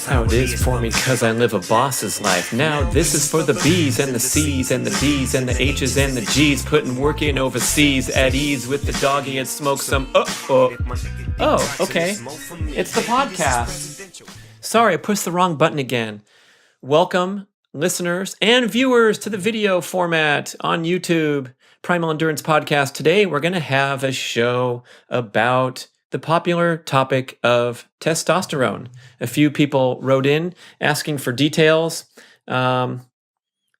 how it is for me, cause I live a boss's life. Now this is for the B's and the C's and the D's and the H's and the G's, putting work in overseas at ease with the doggy and smoke some. Oh, okay. It's the podcast. Sorry, I pushed the wrong button again. Welcome, listeners and viewers, to the video format on YouTube, Primal Endurance Podcast. Today, we're going to have a show about the popular topic of testosterone. A few people wrote in asking for details, and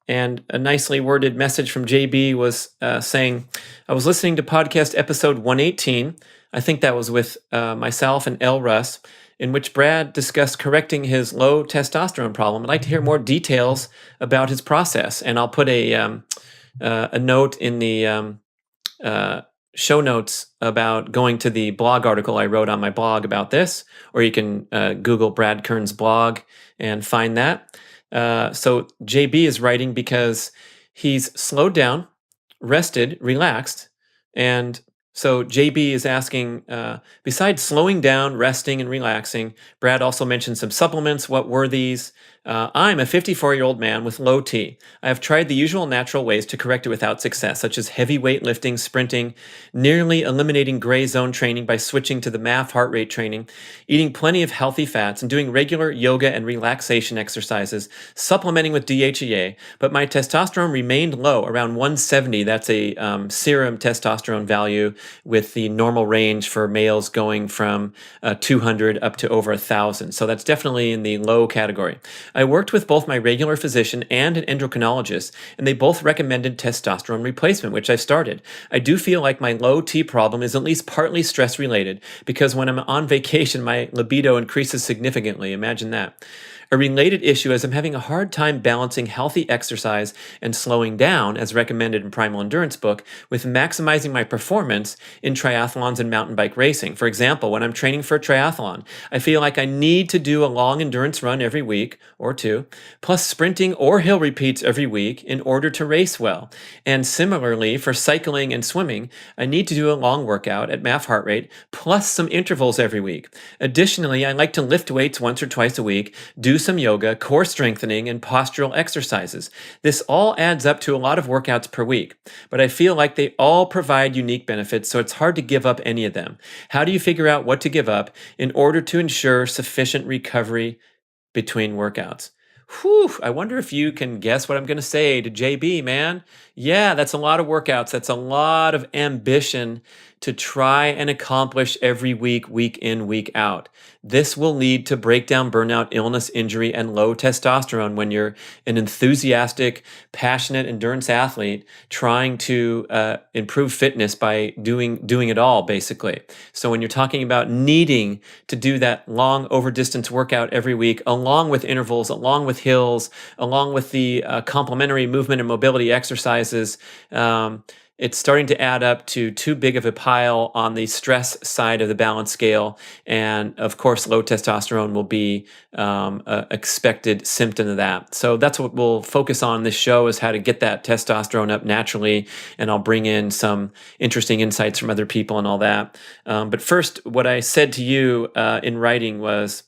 a nicely worded message from JB was saying, I was listening to podcast episode 118. I think that was with myself and L. Russ, in which Brad discussed correcting his low testosterone problem. I'd like to hear more details about his process, and I'll put a note in the show notes about going to the blog article I wrote on my blog about this, or you can Google Brad Kearns blog and find that. So JB is writing because he's slowed down, rested, relaxed, and so JB is asking, besides slowing down, resting, and relaxing, Brad also mentioned some supplements. What were these? I'm a 54-year-old man with low T. I have tried the usual natural ways to correct it without success, such as heavy weightlifting, sprinting, nearly eliminating gray zone training by switching to the MAF heart rate training, eating plenty of healthy fats, and doing regular yoga and relaxation exercises, supplementing with DHEA, but my testosterone remained low, around 170. That's a serum testosterone value, with the normal range for males going from 200 up to over 1,000. So that's definitely in the low category. I worked with both my regular physician and an endocrinologist, and they both recommended testosterone replacement, which I started. I do feel like my low T problem is at least partly stress-related, because when I'm on vacation, my libido increases significantly. Imagine that. A related issue is I'm having a hard time balancing healthy exercise and slowing down, as recommended in Primal Endurance book, with maximizing my performance in triathlons and mountain bike racing. For example, when I'm training for a triathlon, I feel like I need to do a long endurance run every week or two, plus sprinting or hill repeats every week in order to race well. And similarly, for cycling and swimming, I need to do a long workout at MAF heart rate, plus some intervals every week. Additionally, I like to lift weights once or twice a week, do some yoga, core strengthening, and postural exercises. This all adds up to a lot of workouts per week, but I feel like they all provide unique benefits, so it's hard to give up any of them. How do you figure out what to give up in order to ensure sufficient recovery between workouts? Whew, I wonder if you can guess what I'm going to say to JB, man. Yeah, that's a lot of workouts. That's a lot of ambition to try and accomplish every week, week in, week out. This will lead to breakdown, burnout, illness, injury, and low testosterone when you're an enthusiastic, passionate endurance athlete trying to improve fitness by doing it all, basically. So when you're talking about needing to do that long over-distance workout every week, along with intervals, along with hills, along with the complementary movement and mobility exercises, it's starting to add up to too big of a pile on the stress side of the balance scale. And of course, low testosterone will be an expected symptom of that. So that's what we'll focus on this show, is how to get that testosterone up naturally. And I'll bring in some interesting insights from other people and all that. But first, what I said to you in writing was,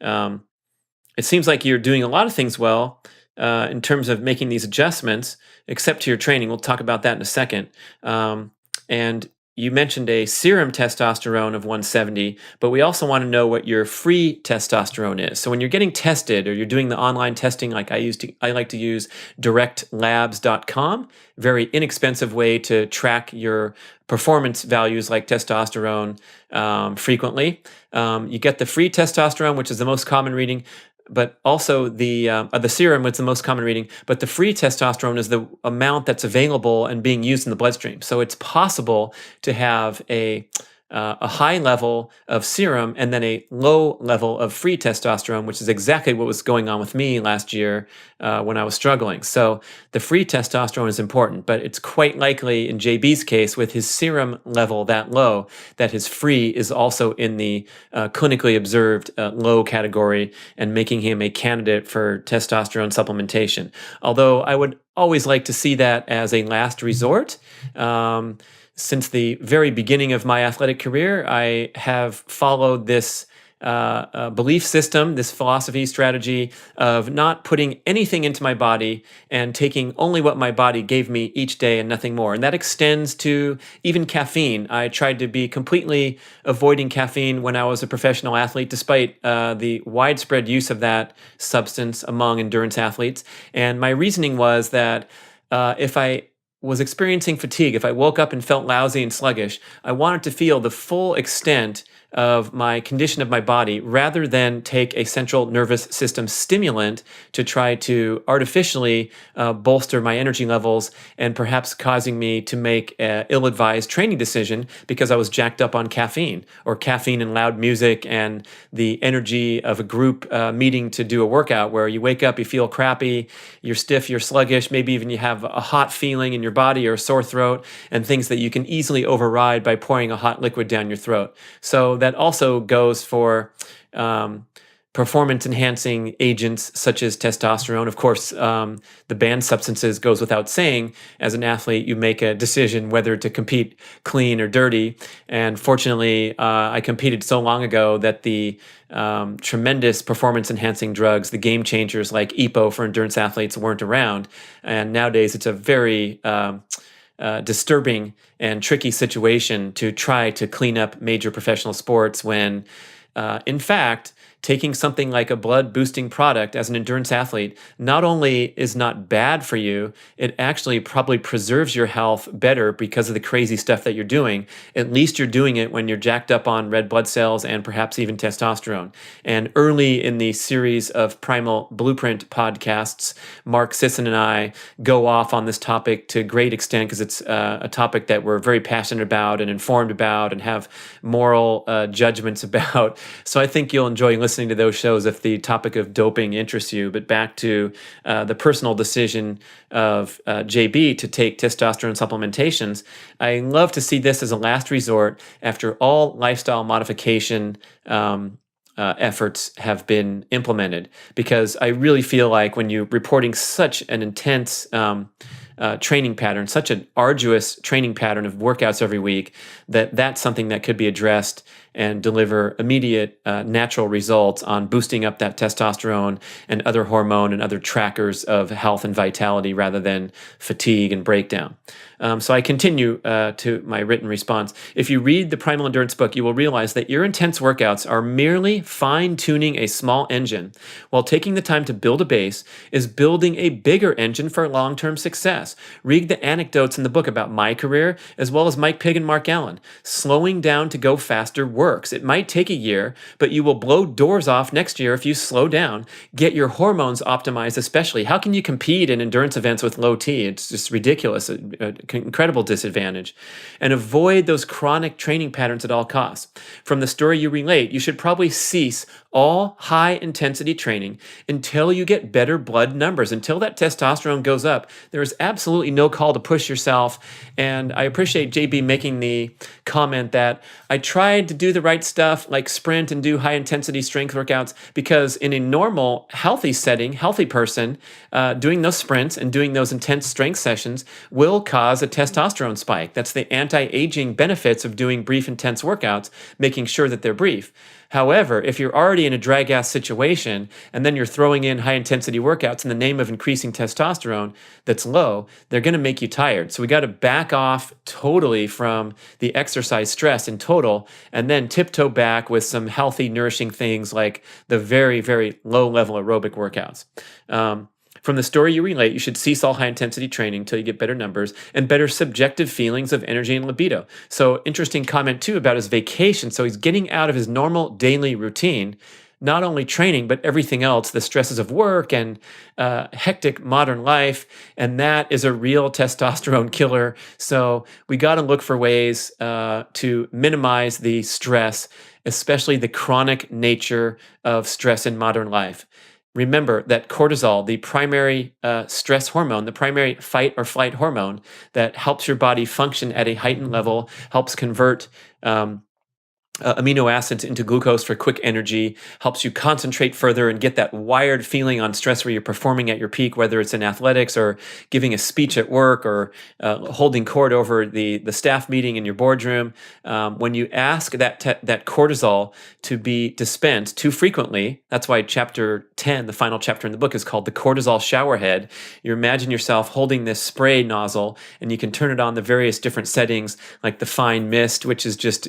it seems like you're doing a lot of things well in terms of making these adjustments, except to your training. We'll talk about that in a second. And you mentioned a serum testosterone of 170, but we also want to know what your free testosterone is. So when you're getting tested, or you're doing the online testing, like I like to use directlabs.com, very inexpensive way to track your performance values like testosterone frequently. You get the free testosterone, which is the most common reading, but also the serum, which is the most common reading, but the free testosterone is the amount that's available and being used in the bloodstream. So it's possible to have a high level of serum and then a low level of free testosterone, which is exactly what was going on with me last year when I was struggling. So the free testosterone is important, but it's quite likely in JB's case, with his serum level that low, that his free is also in the clinically observed low category, and making him a candidate for testosterone supplementation. Although I would always like to see that as a last resort. Since the very beginning of my athletic career, I have followed this belief system, this philosophy strategy of not putting anything into my body and taking only what my body gave me each day and nothing more. And that extends to even caffeine. I tried to be completely avoiding caffeine when I was a professional athlete, despite the widespread use of that substance among endurance athletes. And my reasoning was that if I was experiencing fatigue, if I woke up and felt lousy and sluggish, I wanted to feel the full extent of my condition of my body rather than take a central nervous system stimulant to try to artificially bolster my energy levels and perhaps causing me to make an ill-advised training decision because I was jacked up on caffeine or caffeine and loud music and the energy of a group meeting to do a workout where you wake up, you feel crappy, you're stiff, you're sluggish, maybe even you have a hot feeling in your body or a sore throat and things that you can easily override by pouring a hot liquid down your throat. So that also goes for performance enhancing agents such as testosterone. Of course, the banned substances goes without saying. As an athlete, you make a decision whether to compete clean or dirty. And fortunately, I competed so long ago that the tremendous performance enhancing drugs, the game changers like EPO for endurance athletes, weren't around. And nowadays, it's a very disturbing and tricky situation to try to clean up major professional sports when, in fact, taking something like a blood boosting product as an endurance athlete not only is not bad for you, it actually probably preserves your health better because of the crazy stuff that you're doing. At least you're doing it when you're jacked up on red blood cells and perhaps even testosterone. And early in the series of Primal Blueprint podcasts, Mark Sisson and I go off on this topic to great extent because it's a topic that we're very passionate about and informed about and have moral judgments about. So I think you'll enjoy listening to those shows if the topic of doping interests you. But back to the personal decision of JB to take testosterone supplementations, I love to see this as a last resort after all lifestyle modification efforts have been implemented, because I really feel like when you're reporting such an intense training pattern, such an arduous training pattern of workouts every week, that's something that could be addressed and deliver immediate natural results on boosting up that testosterone and other hormone and other trackers of health and vitality rather than fatigue and breakdown. So I continue to my written response. If you read the Primal Endurance book, you will realize that your intense workouts are merely fine-tuning a small engine, while taking the time to build a base is building a bigger engine for long-term success. Read the anecdotes in the book about my career, as well as Mike Pigg and Mark Allen. Slowing down to go faster works. It might take a year, but you will blow doors off next year if you slow down. Get your hormones optimized, especially. How can you compete in endurance events with low T? It's just ridiculous. Incredible disadvantage. And avoid those chronic training patterns at all costs. From the story you relate, you should probably cease all high intensity training until you get better blood numbers. Until that testosterone goes up, there is absolutely no call to push yourself. And I appreciate JB making the comment that I tried to do the right stuff, like sprint and do high intensity strength workouts, because in a normal, healthy setting, healthy person, doing those sprints and doing those intense strength sessions will cause a testosterone spike. That's the anti-aging benefits of doing brief, intense workouts, making sure that they're brief. However, if you're already in a drag-ass situation and then you're throwing in high-intensity workouts in the name of increasing testosterone that's low, they're going to make you tired. So we got to back off totally from the exercise stress in total and then tiptoe back with some healthy, nourishing things like the very, very low-level aerobic workouts. From the story you relate, you should cease all high-intensity training until you get better numbers and better subjective feelings of energy and libido. So interesting comment, too, about his vacation. So he's getting out of his normal daily routine, not only training, but everything else, the stresses of work and hectic modern life. And that is a real testosterone killer. So we got to look for ways to minimize the stress, especially the chronic nature of stress in modern life. Remember that cortisol, the primary stress hormone, the primary fight or flight hormone that helps your body function at a heightened level, helps convert amino acids into glucose for quick energy, helps you concentrate further and get that wired feeling on stress where you're performing at your peak, whether it's in athletics or giving a speech at work or holding court over the staff meeting in your boardroom. When you ask that cortisol to be dispensed too frequently, that's why chapter 10, the final chapter in the book, is called the cortisol showerhead. You imagine yourself holding this spray nozzle, and you can turn it on the various different settings, like the fine mist, which is just,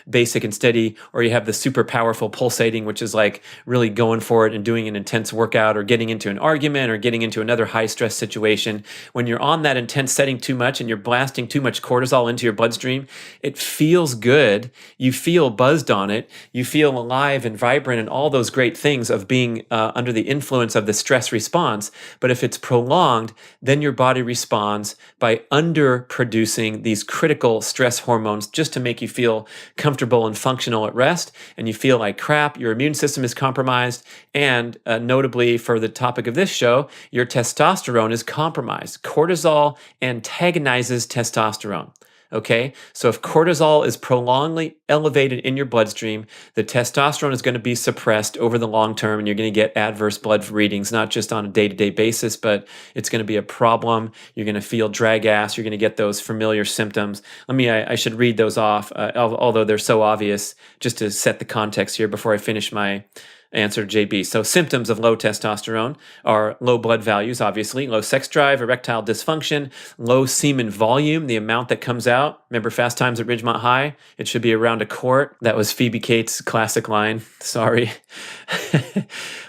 basic and steady, or you have the super powerful pulsating, which is like really going for it and doing an intense workout or getting into an argument or getting into another high stress situation. When you're on that intense setting too much and you're blasting too much cortisol into your bloodstream, it feels good. You feel buzzed on it. You feel alive and vibrant and all those great things of being under the influence of the stress response. But if it's prolonged, then your body responds by underproducing these critical stress hormones just to make you feel comfortable and functional at rest, and you feel like crap. Your immune system is compromised, and notably for the topic of this show, your testosterone is compromised. Cortisol antagonizes testosterone. Okay, so if cortisol is prolongedly elevated in your bloodstream, the testosterone is going to be suppressed over the long term, and you're going to get adverse blood readings, not just on a day-to-day basis, but it's going to be a problem. You're going to feel drag ass. You're going to get those familiar symptoms. I should read those off, although they're so obvious, just to set the context here before I finish my answer to JB. So symptoms of low testosterone are low blood values, obviously, low sex drive, erectile dysfunction, low semen volume, the amount that comes out. Remember Fast Times at Ridgemont High? It should be around a quart. That was Phoebe Cates' classic line. Sorry.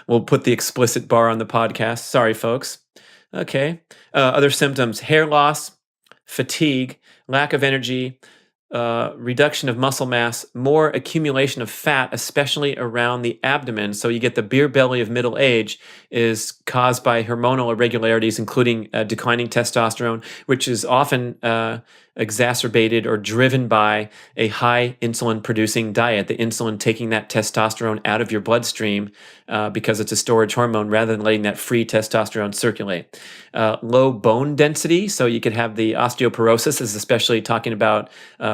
We'll put the explicit bar on the podcast. Sorry, folks. Okay. Other symptoms: hair loss, fatigue, lack of energy, reduction of muscle mass, more accumulation of fat, especially around the abdomen. So you get the beer belly of middle age is caused by hormonal irregularities, including declining testosterone, which is often exacerbated or driven by a high insulin producing diet, the insulin taking that testosterone out of your bloodstream because it's a storage hormone rather than letting that free testosterone circulate. Low bone density, so you could have the osteoporosis, is especially talking about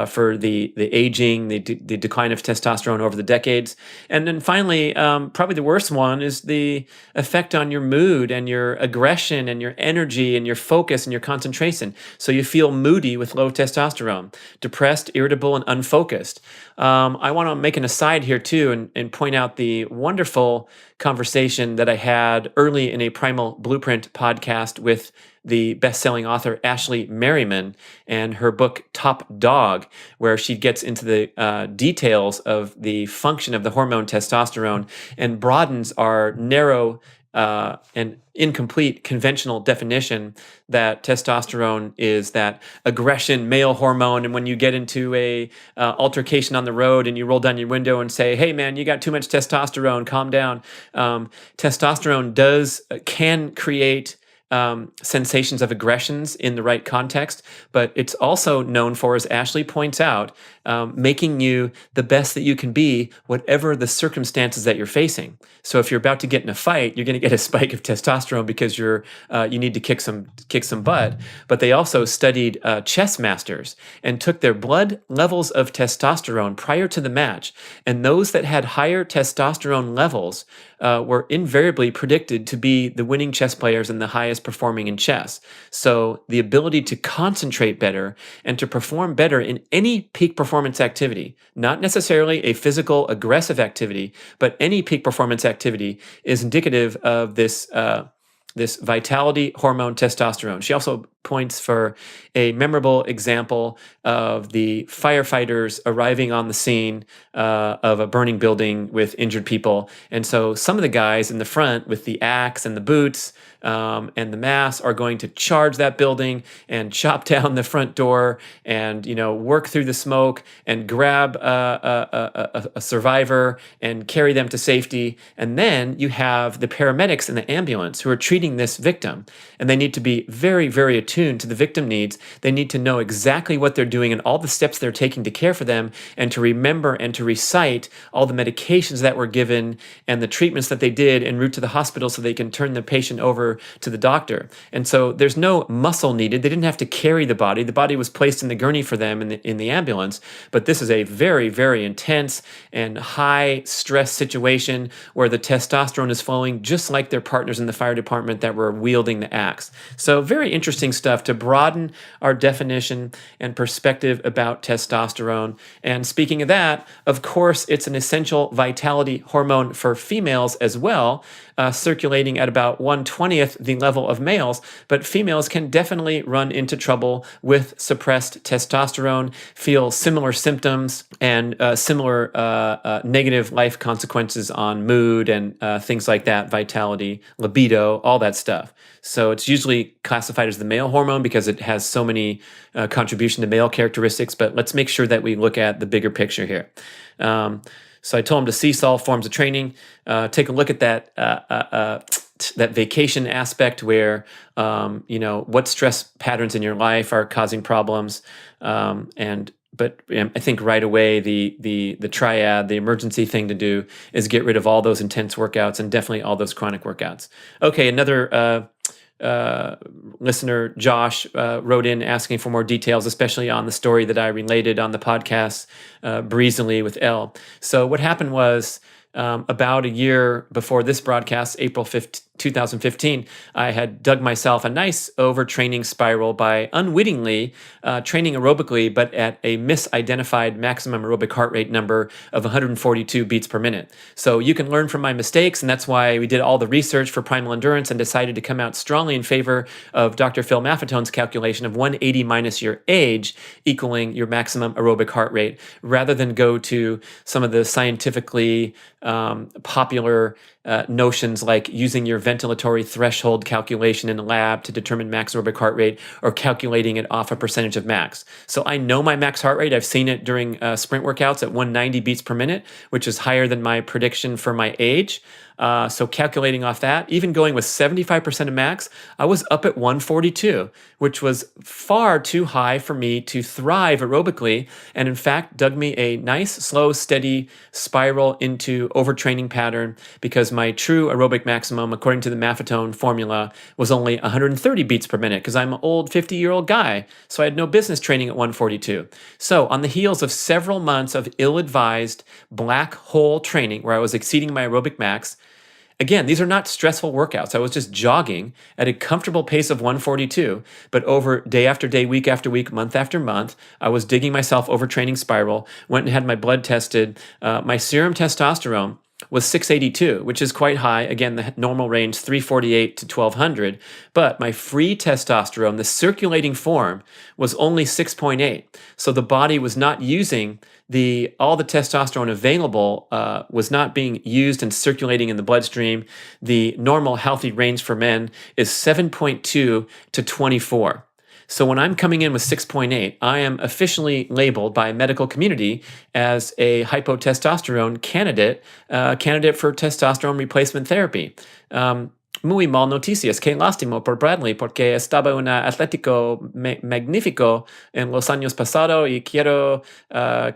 for the aging, the decline of testosterone over the decades. And then finally, probably the worst one is the effect on your mood and your aggression and your energy and your focus and your concentration. So you feel moody with low testosterone, depressed, irritable, and unfocused. I want to make an aside here too and point out the wonderful conversation that I had early in a Primal Blueprint podcast with the best-selling author Ashley Merriman and her book Top Dog, where she gets into the details of the function of the hormone testosterone and broadens our narrow and incomplete conventional definition that testosterone is that aggression male hormone, and when you get into a altercation on the road and you roll down your window and say, "Hey man, you got too much testosterone, calm down," testosterone can create sensations of aggressions in the right context, but it's also known for, as Ashley points out, making you the best that you can be, whatever the circumstances that you're facing. So if you're about to get in a fight, you're going to get a spike of testosterone because you need to kick some butt. But they also studied chess masters and took their blood levels of testosterone prior to the match, and those that had higher testosterone levels were invariably predicted to be the winning chess players and the highest performing in chess. So the ability to concentrate better and to perform better in any peak performance activity, not necessarily a physical aggressive activity, but any peak performance activity, is indicative of this vitality hormone testosterone. She also points for a memorable example of the firefighters arriving on the scene of a burning building with injured people. And so some of the guys in the front with the axe and the boots and the mass are going to charge that building and chop down the front door and work through the smoke and grab a survivor and carry them to safety. And then you have the paramedics in the ambulance who are treating this victim, and they need to be very, very attuned attuned to the victim needs. They need to know exactly what they're doing and all the steps they're taking to care for them, and to remember and to recite all the medications that were given and the treatments that they did en route to the hospital so they can turn the patient over to the doctor. And so there's no muscle needed. They didn't have to carry the body. The body was placed in the gurney for them in the ambulance. But this is a very, very intense and high stress situation where the testosterone is flowing just like their partners in the fire department that were wielding the axe. So very interesting stuff to broaden our definition and perspective about testosterone. And speaking of that, of course, it's an essential vitality hormone for females as well, circulating at about 1/20th the level of males. But females can definitely run into trouble with suppressed testosterone, feel similar symptoms and similar negative life consequences on mood and things like that, vitality, libido, all that stuff. So it's usually classified as the male hormone because it has so many contribution to male characteristics. But let's make sure that we look at the bigger picture here. So I told him to cease all forms of training. Take a look at that that vacation aspect where what stress patterns in your life are causing problems. But I think right away the triad, the emergency thing to do is get rid of all those intense workouts and definitely all those chronic workouts. Okay, another listener, Josh, wrote in asking for more details, especially on the story that I related on the podcast breezily with Elle. So what happened was about a year before this broadcast, April 5th, 2015, I had dug myself a nice overtraining spiral by unwittingly training aerobically, but at a misidentified maximum aerobic heart rate number of 142 beats per minute. So you can learn from my mistakes, and that's why we did all the research for primal endurance and decided to come out strongly in favor of Dr. Phil Maffetone's calculation of 180 minus your age equaling your maximum aerobic heart rate, rather than go to some of the scientifically popular notions like using your ventilatory threshold calculation in a lab to determine max aerobic heart rate, or calculating it off a percentage of max. So I know my max heart rate. I've seen it during sprint workouts at 190 beats per minute, which is higher than my prediction for my age. So calculating off that, even going with 75% of max, I was up at 142, which was far too high for me to thrive aerobically, and in fact dug me a nice, slow, steady spiral into overtraining pattern, because my true aerobic maximum, according to the Maffetone formula, was only 130 beats per minute, because I'm an old 50-year-old guy, so I had no business training at 142. So on the heels of several months of ill-advised black hole training where I was exceeding my aerobic max, again, these are not stressful workouts. I was just jogging at a comfortable pace of 142, but over day after day, week after week, month after month, I was digging myself over training spiral, went and had my blood tested. My serum testosterone was 682, which is quite high. Again, the normal range, 348 to 1200. But my free testosterone, the circulating form, was only 6.8. So the body was not using all the testosterone available, was not being used and circulating in the bloodstream. The normal healthy range for men is 7.2 to 24. So when I'm coming in with 6.8, I am officially labeled by a medical community as a hypotestosterone candidate, candidate for testosterone replacement therapy. Muy mal noticias, que lástima por Bradley, porque estaba un atlético magnífico en los años pasados y quiero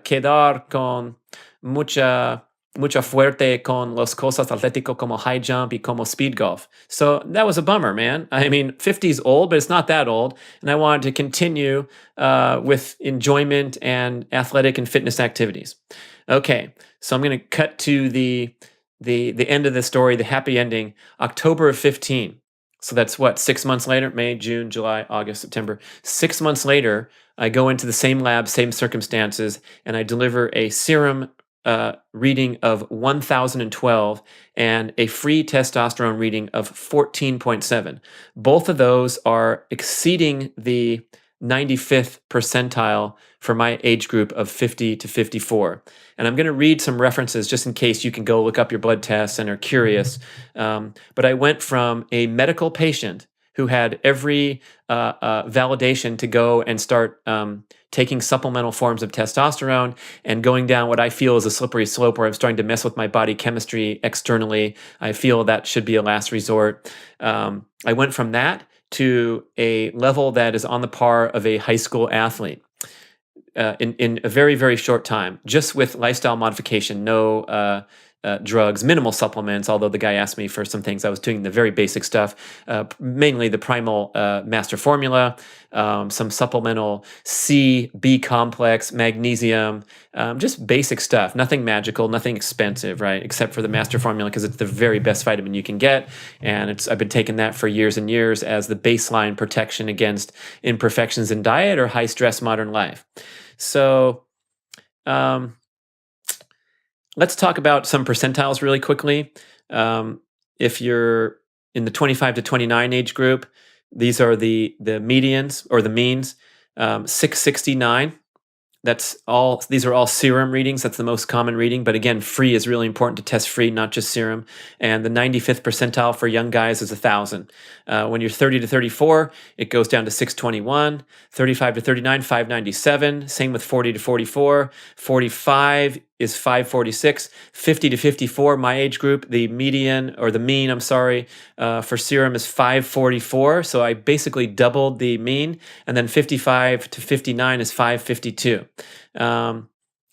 quedar con mucha fuerte con las cosas atlético como high jump y como speed golf. So that was a bummer, man. I mean, 50's old, but it's not that old. And I wanted to continue with enjoyment and athletic and fitness activities. Okay, so I'm going to cut to the end of the story, the happy ending, October of 15. So that's what, 6 months later, May, June, July, August, September. 6 months later, I go into the same lab, same circumstances, and I deliver a serum reading of 1,012 and a free testosterone reading of 14.7. Both of those are exceeding the 95th percentile for my age group of 50 to 54. And I'm going to read some references just in case you can go look up your blood tests and are curious. But I went from a medical patient who had every validation to go and start taking supplemental forms of testosterone and going down what I feel is a slippery slope where I'm starting to mess with my body chemistry externally. I feel that should be a last resort. I went from that to a level that is on the par of a high school athlete in a very, very short time, just with lifestyle modification, no drugs, minimal supplements. Although the guy asked me for some things, I was doing the very basic stuff, mainly the Primal Master Formula, some supplemental C, B complex, magnesium, just basic stuff. Nothing magical, nothing expensive, right? Except for the Master Formula, because it's the very best vitamin you can get, and I've been taking that for years and years as the baseline protection against imperfections in diet or high stress modern life. So let's talk about some percentiles really quickly. If you're in the 25 to 29 age group, these are the medians or the means. 669. These are all serum readings. That's the most common reading. But again, free is really important to test free, not just serum. And the 95th percentile for young guys is 1,000. When you're 30 to 34, it goes down to 621. 35 to 39, 597. Same with 40 to 44. 45 is 546. 50 to 54, my age group, the median or the mean, for serum is 544. So I basically doubled the mean. And then 55 to 59 is 552.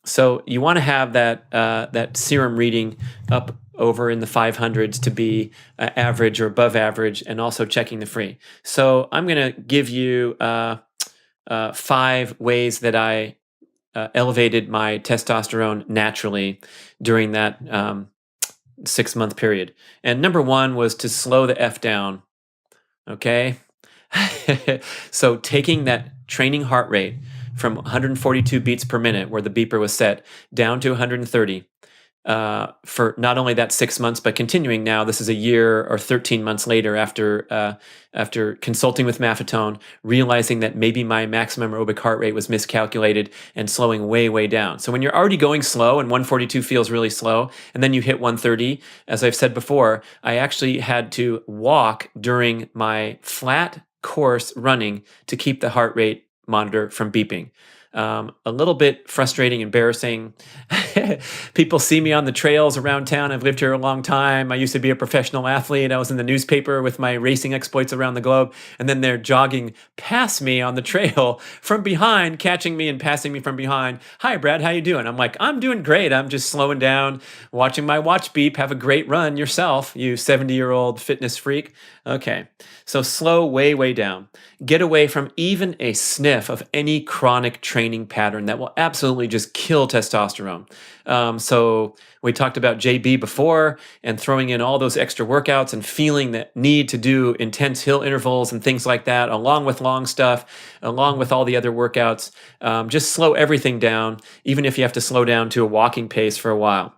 So you want to have that serum reading up over in the 500s to be average or above average, and also checking the free. So I'm going to give you 5 ways that I elevated my testosterone naturally during that 6-month period. And number 1 was to slow the F down. Okay. So taking that training heart rate from 142 beats per minute, where the beeper was set, down to 130 for not only that 6 months, but continuing now. This is a year or 13 months later after consulting with Maffetone, realizing that maybe my maximum aerobic heart rate was miscalculated and slowing way, way down. So when you're already going slow and 142 feels really slow, and then you hit 130, as I've said before, I actually had to walk during my flat course running to keep the heart rate monitor from beeping. A little bit frustrating, embarrassing. People see me on the trails around town. I've lived here a long time. I used to be a professional athlete. I was in the newspaper with my racing exploits around the globe. And then they're jogging past me on the trail from behind, catching me and passing me from behind. Hi, Brad, how you doing? I'm like, I'm doing great. I'm just slowing down, watching my watch beep. Have a great run yourself, you 70-year-old fitness freak. Okay, so slow way, way down. Get away from even a sniff of any chronic training pattern that will absolutely just kill testosterone. So we talked about JB before, and throwing in all those extra workouts and feeling that need to do intense hill intervals and things like that, along with long stuff, along with all the other workouts. Just slow everything down, even if you have to slow down to a walking pace for a while.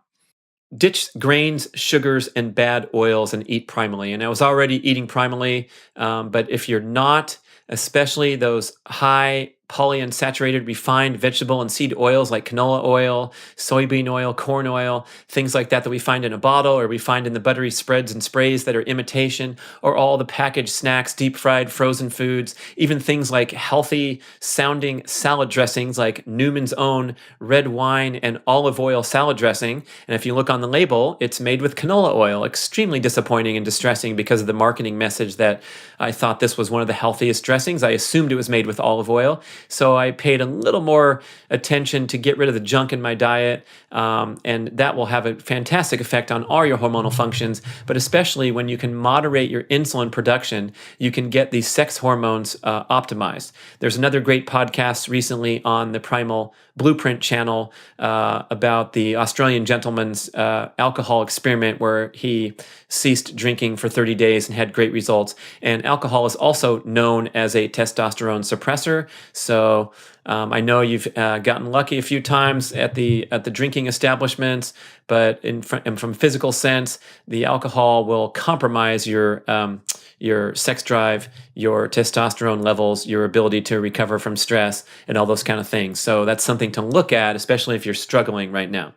Ditch grains, sugars, and bad oils and eat primally. And I was already eating primally, but if you're not, especially those high polyunsaturated refined vegetable and seed oils like canola oil, soybean oil, corn oil, things like that we find in a bottle, or we find in the buttery spreads and sprays that are imitation, or all the packaged snacks, deep fried, frozen foods, even things like healthy sounding salad dressings like Newman's Own red wine and olive oil salad dressing. And if you look on the label, it's made with canola oil. Extremely disappointing and distressing because of the marketing message that I thought this was one of the healthiest dressings. I assumed it was made with olive oil. So I paid a little more attention to get rid of the junk in my diet, and that will have a fantastic effect on all your hormonal functions, but especially when you can moderate your insulin production, you can get these sex hormones optimized. There's another great podcast recently on the Primal Blueprint channel about the Australian gentleman's alcohol experiment, where he ceased drinking for 30 days and had great results. And alcohol is also known as a testosterone suppressor. So I know you've gotten lucky a few times at the drinking establishments, but from physical sense, the alcohol will compromise your sex drive, your testosterone levels, your ability to recover from stress, and all those kind of things. So that's something to look at, especially if you're struggling right now.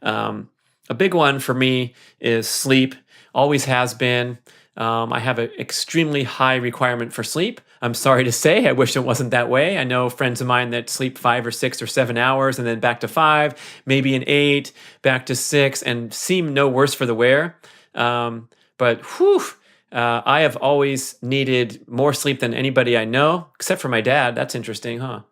A big one for me is sleep. Always has been. I have an extremely high requirement for sleep. I'm sorry to say, I wish it wasn't that way. I know friends of mine that sleep 5 or 6 or 7 hours and then back to 5, maybe an 8, back to 6, and seem no worse for the wear. But whew, I have always needed more sleep than anybody I know, except for my dad. That's interesting, huh?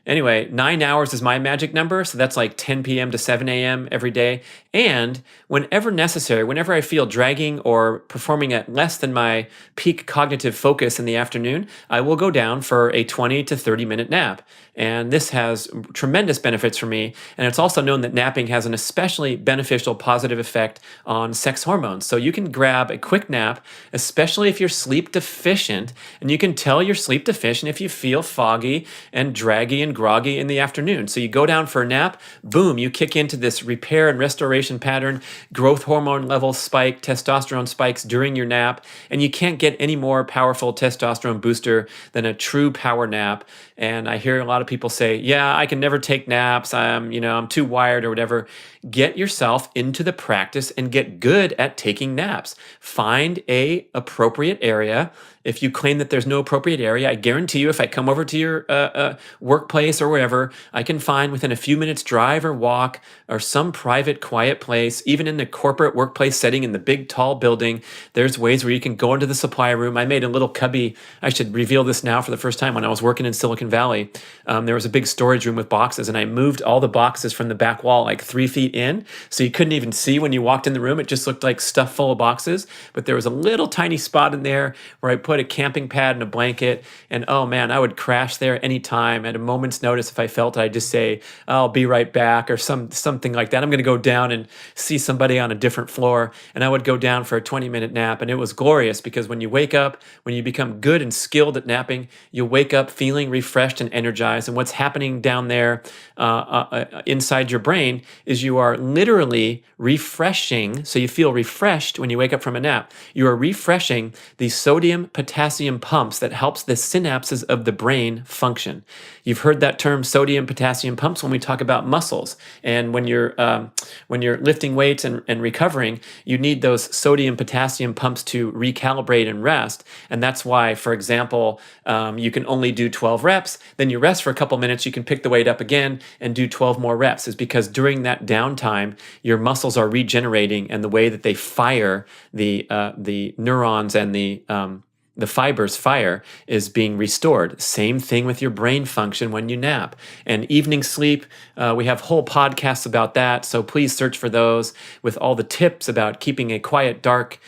Anyway, 9 hours is my magic number. So that's like 10 p.m. to 7 a.m. every day. And whenever necessary, whenever I feel dragging or performing at less than my peak cognitive focus in the afternoon, I will go down for a 20 to 30-minute nap. And this has tremendous benefits for me. And it's also known that napping has an especially beneficial positive effect on sex hormones. So you can grab a quick nap, especially if you're sleep deficient. And you can tell you're sleep deficient if you feel foggy and draggy and groggy in the afternoon. So you go down for a nap, boom, you kick into this repair and restoration pattern, growth hormone levels spike, testosterone spikes during your nap, and you can't get any more powerful testosterone booster than a true power nap. And I hear a lot of people say, yeah, I can never take naps. I'm too wired or whatever. Get yourself into the practice and get good at taking naps. Find a appropriate area. If you claim that there's no appropriate area, I guarantee you, if I come over to your workplace or wherever, I can find within a few minutes drive or walk or some private, quiet place, even in the corporate workplace setting in the big, tall building, there's ways where you can go into the supply room. I made a little cubby. I should reveal this now for the first time. When I was working in Silicon Valley, there was a big storage room with boxes, and I moved all the boxes from the back wall like 3 feet in, so you couldn't even see when you walked in the room. It just looked like stuff full of boxes, but there was a little tiny spot in there where I put a camping pad and a blanket, and oh man, I would crash there anytime at a moment's notice. If I felt it, I'd just say, I'll be right back, or something like that. I'm going to go down and see somebody on a different floor, and I would go down for a 20-minute nap, and it was glorious because when you wake up, when you become good and skilled at napping, you wake up feeling refreshed and energized, and what's happening down there inside your brain is you are literally refreshing. So you feel refreshed when you wake up from a nap. You are refreshing the sodium potassium pumps that helps the synapses of the brain function. You've heard that term sodium potassium pumps when we talk about muscles. And when you're lifting weights and recovering, you need those sodium potassium pumps to recalibrate and rest. And that's why, for example, you can only do 12 reps, then you rest for a couple minutes, you can pick the weight up again and do 12 more reps, is because during that downtime, your muscles are regenerating, and the way that they fire the neurons and the fibers fire is being restored. Same thing with your brain function when you nap. And evening sleep, we have whole podcasts about that, so please search for those with all the tips about keeping a quiet, dark,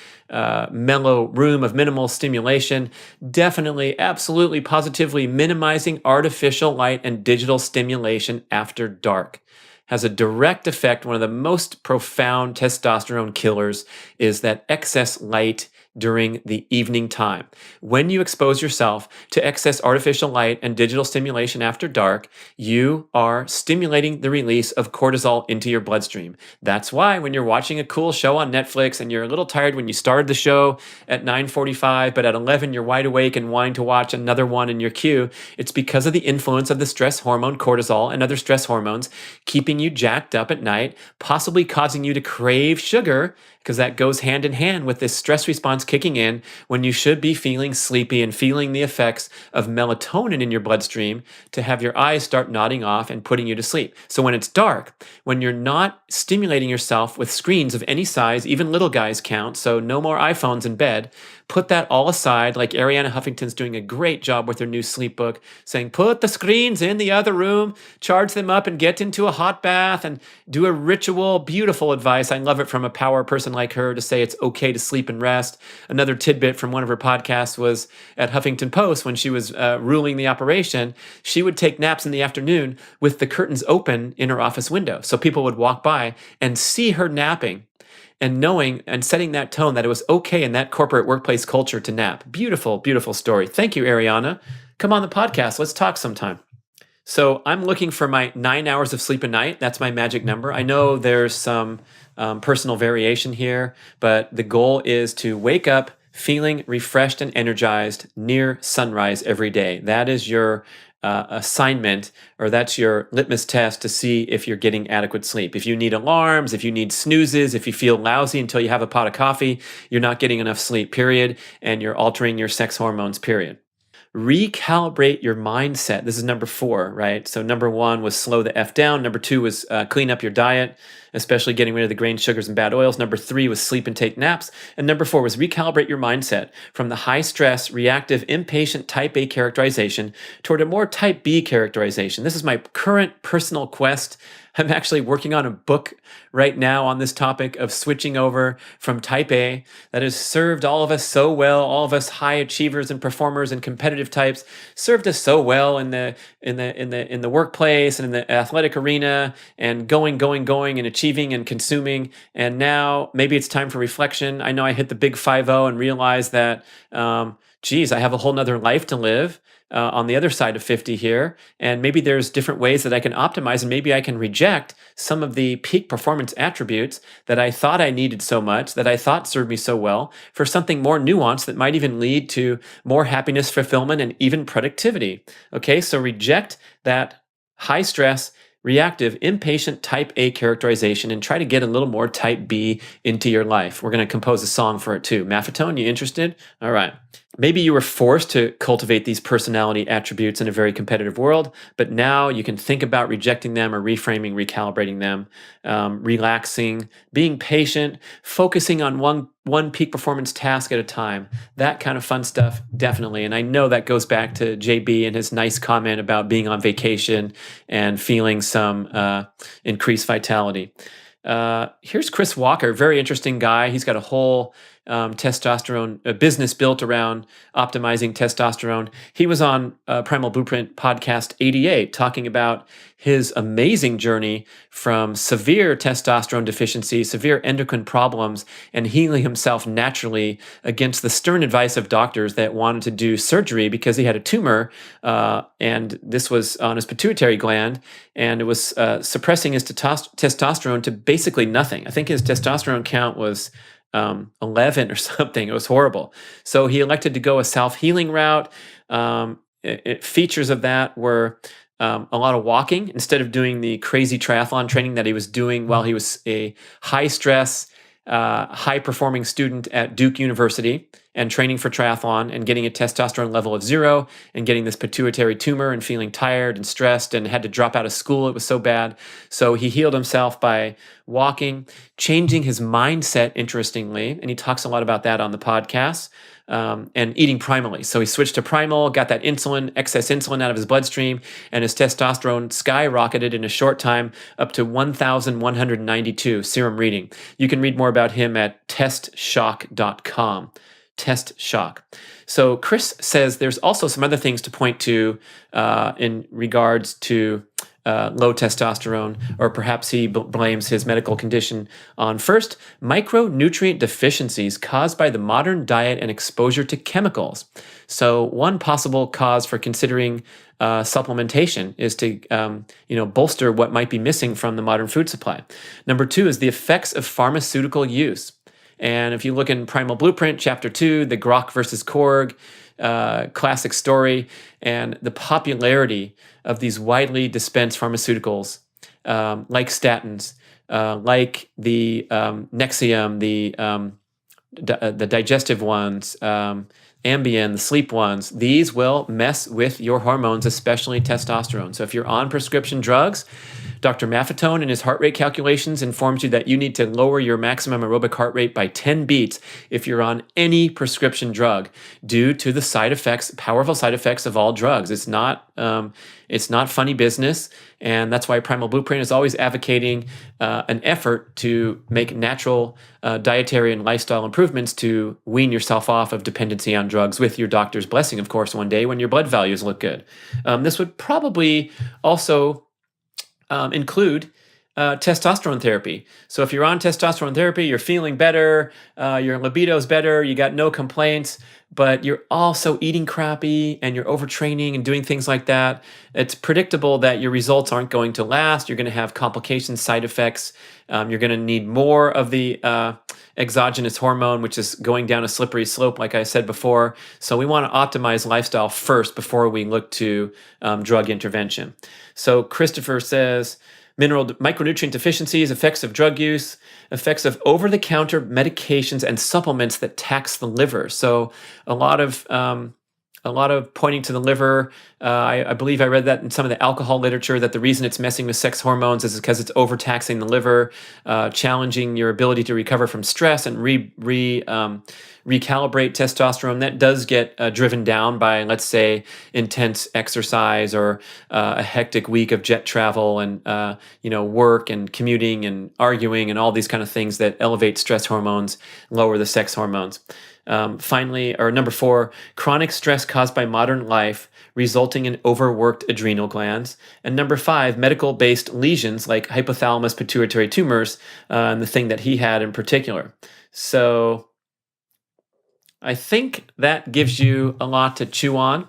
mellow room of minimal stimulation. Definitely, absolutely, positively minimizing artificial light and digital stimulation after dark has a direct effect. One of the most profound testosterone killers is that excess light during the evening time. When you expose yourself to excess artificial light and digital stimulation after dark, you are stimulating the release of cortisol into your bloodstream. That's why when you're watching a cool show on Netflix and you're a little tired when you started the show at 9:45, but at 11 you're wide awake and wanting to watch another one in your queue, it's because of the influence of the stress hormone cortisol and other stress hormones keeping you jacked up at night, possibly causing you to crave sugar, because that goes hand in hand with this stress response kicking in when you should be feeling sleepy and feeling the effects of melatonin in your bloodstream to have your eyes start nodding off and putting you to sleep. So when it's dark, when you're not stimulating yourself with screens of any size, even little guys count, so no more iPhones in bed, put that all aside, like Arianna Huffington's doing a great job with her new sleep book, saying put the screens in the other room, charge them up and get into a hot bath and do a ritual. Beautiful advice. I love it from a power person like her to say it's okay to sleep and rest. Another tidbit from one of her podcasts was at Huffington Post when she was ruling the operation, she would take naps in the afternoon with the curtains open in her office window. So people would walk by and see her napping, and knowing and setting that tone that it was okay in that corporate workplace culture to nap. Beautiful, beautiful story. Thank you, Arianna. Come on the podcast. Let's talk sometime. So I'm looking for my 9 hours of sleep a night. That's my magic number. I know there's some personal variation here, but the goal is to wake up feeling refreshed and energized near sunrise every day. That is your assignment, or that's your litmus test to see if you're getting adequate sleep. If you need alarms, if you need snoozes, if you feel lousy until you have a pot of coffee, you're not getting enough sleep, period, and you're altering your sex hormones, period. recalibrate your mindset. This is number 4, right? So number 1 was slow the F down. Number 2 was clean up your diet, especially getting rid of the grains, sugars, and bad oils. Number 3 was sleep and take naps. And number 4 was recalibrate your mindset from the high stress, reactive, impatient type A characterization toward a more type B characterization. This is my current personal quest. I'm actually working on a book right now on this topic of switching over from type A that has served all of us so well, all of us high achievers and performers and competitive types, served us so well in the workplace and in the athletic arena, and going and achieving and consuming. And now maybe it's time for reflection. I know I hit the big 5-0 and realized that, geez, I have a whole nother life to live. On the other side of 50 here, and maybe there's different ways that I can optimize, and maybe I can reject some of the peak performance attributes that I thought I needed so much, that I thought served me so well, for something more nuanced that might even lead to more happiness, fulfillment, and even productivity. Okay, so reject that high stress, reactive, impatient type A characterization and try to get a little more type B into your life. We're going to compose a song for it too. Maffetone, you interested? All right. Maybe you were forced to cultivate these personality attributes in a very competitive world, but now you can think about rejecting them or reframing, recalibrating them, relaxing, being patient, focusing on one peak performance task at a time. That kind of fun stuff, definitely. And I know that goes back to JB and his nice comment about being on vacation and feeling some increased vitality. Here's Chris Walker, very interesting guy. He's got a whole testosterone a business built around optimizing testosterone. He was on Primal Blueprint podcast 88 talking about his amazing journey from severe testosterone deficiency, severe endocrine problems, and healing himself naturally against the stern advice of doctors that wanted to do surgery because he had a tumor, and this was on his pituitary gland, and it was suppressing his testosterone to basically nothing. I think his testosterone count was 11 or something. It was horrible. So he elected to go a self-healing route. Features of that were a lot of walking instead of doing the crazy triathlon training that he was doing while he was a high-stress, high-performing student at Duke University and training for triathlon and getting a testosterone level of 0 and getting this pituitary tumor and feeling tired and stressed and had to drop out of school. It was so bad. So he healed himself by walking, changing his mindset, interestingly, and he talks a lot about that on the podcast, and eating primally. So he switched to primal, got that excess insulin out of his bloodstream, and his testosterone skyrocketed in a short time up to 1,192 serum reading. You can read more about him at testshock.com. Test shock. So Chris says there's also some other things to point to in regards to low testosterone, or perhaps he blames his medical condition on, first, micronutrient deficiencies caused by the modern diet and exposure to chemicals. So one possible cause for considering supplementation is to bolster what might be missing from the modern food supply. Number 2 is the effects of pharmaceutical use. And if you look in Primal Blueprint, Chapter 2, the Grok versus Korg classic story, and the popularity of these widely dispensed pharmaceuticals, like statins, like the Nexium, the digestive ones, Ambien, the sleep ones. These will mess with your hormones, especially testosterone. So if you're on prescription drugs, Dr. Maffetone in his heart rate calculations informs you that you need to lower your maximum aerobic heart rate by 10 beats if you're on any prescription drug, due to the side effects, powerful side effects of all drugs. It's not funny business, and that's why Primal Blueprint is always advocating an effort to make natural dietary and lifestyle improvements to wean yourself off of dependency on drugs, with your doctor's blessing, of course, one day when your blood values look good. This would probably also include testosterone therapy. So if you're on testosterone therapy, you're feeling better, your libido's better, you got no complaints, but you're also eating crappy and you're overtraining and doing things like that, it's predictable that your results aren't going to last. You're going to have complications, side effects. You're going to need more of the exogenous hormone, which is going down a slippery slope, like I said before. So we want to optimize lifestyle first before we look to drug intervention. So Christopher says, micronutrient deficiencies, effects of drug use, effects of over-the-counter medications and supplements that tax the liver. So a lot of a lot of pointing to the liver. I believe I read that in some of the alcohol literature, that the reason it's messing with sex hormones is because it's overtaxing the liver, challenging your ability to recover from stress and recalibrate testosterone. That does get driven down by, let's say, intense exercise or a hectic week of jet travel and work and commuting and arguing and all these kind of things that elevate stress hormones, lower the sex hormones. Finally, or number 4, chronic stress caused by modern life resulting in overworked adrenal glands. And number 5, medical-based lesions like hypothalamus pituitary tumors, and the thing that he had in particular. So I think that gives you a lot to chew on.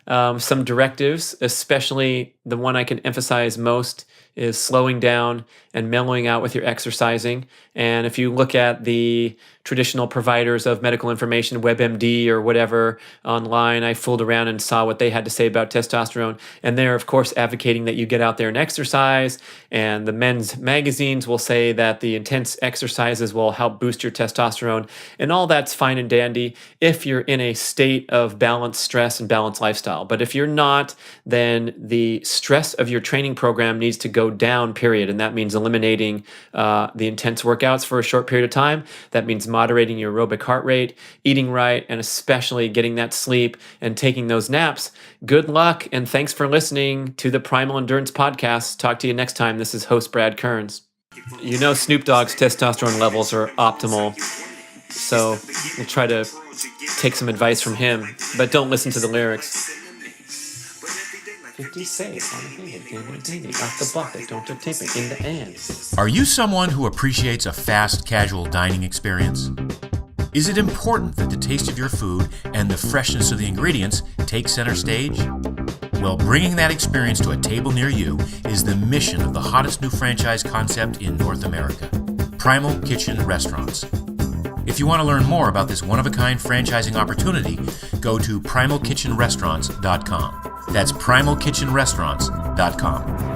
Some directives, especially the one I can emphasize most, is slowing down and mellowing out with your exercising. And if you look at the traditional providers of medical information, WebMD or whatever online, I fooled around and saw what they had to say about testosterone. And they're, of course, advocating that you get out there and exercise. And the men's magazines will say that the intense exercises will help boost your testosterone. And all that's fine and dandy if you're in a state of balanced stress and balanced lifestyle. But if you're not, then the stress of your training program needs to go down, period. And that means eliminating the intense workouts for a short period of time. That means moderating your aerobic heart rate, eating right, and especially getting that sleep and taking those naps. Good luck, and thanks for listening to the Primal Endurance Podcast. Talk to you next time. This is host Brad Kearns. You know Snoop Dogg's testosterone levels are optimal, so we'll try to take some advice from him, but don't listen to the lyrics. 50 saves on off the bucket, don't tape it in the end. Are you someone who appreciates a fast, casual dining experience? Is it important that the taste of your food and the freshness of the ingredients take center stage? Well, bringing that experience to a table near you is the mission of the hottest new franchise concept in North America, Primal Kitchen Restaurants. If you want to learn more about this one-of-a-kind franchising opportunity, go to primalkitchenrestaurants.com. That's primalkitchenrestaurants.com.